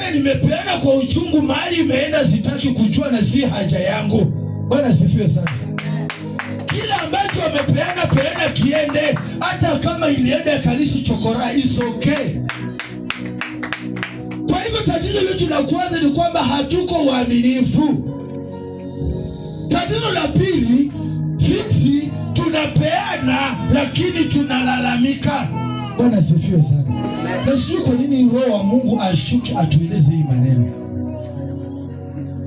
maana nimepeana kwa uchungu, mahali imeenda sitaki kujua na si haja yangu. Bwana sifiwe sana. Kila ambacho amepeana peana kiende, hata kama ilienda kalishi chokora, is okay. Kwa hivyo tatizo letu la kwanza ni kwamba hatuko waaminifu. Tatizo la pili, sisi tunapeana lakini tunalalamika. Bwana sifiwe sana. Na sijui kwa nini Roho wa Mungu ashuke atueleze hii maneno.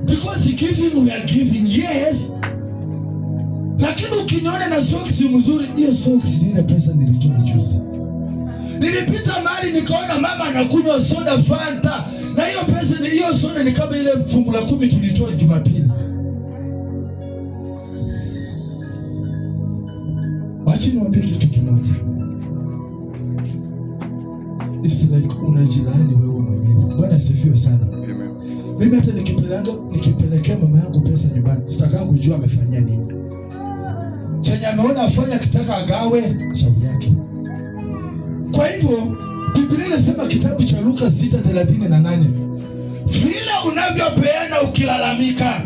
Because giving we are giving, yes. Lakini ukiniona na socks mzuri, hiyo socks ni ile pesa nilitoa juzi. Nilipita mahali nikaona mama anakunywa soda Fanta, na hiyo pesa ni hiyo soda ni kama ile fungu la 10 tulitoa Jumapili. Wacha niwaambie kitu kimoja. It's like unajilani wewe mwenyewe. Bwana sifiwe sana. Amen. Mimi hata nikipelekea mama yangu pesa nyumbani, sitaka kujua amefanyia nini. Chenye ameona afanya akitaka agawe shauri yake. Kwa hivyo Biblia inasema kitabu cha Luka 6:38, vile unavyopeana ukilalamika,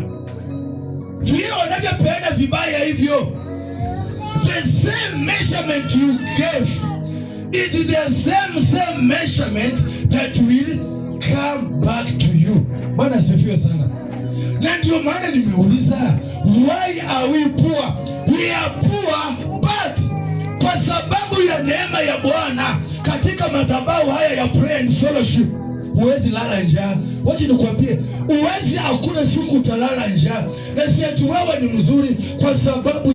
vile unavyopeana vibaya hivyo, the same measurement you gave, it is the same measurement that will come back to you. Bwana sifiwe sana. Na ndio maana nimeuliza, why are we poor? We are poor, but kwa sababu ya neema ya Bwana katika madhabahu haya ya prayer and fellowship, huwezi lala njaa. Wacha nikwambie, huwezi, hakuna siku utalala njaa. Na si ati wewe ni mzuri kwa sababu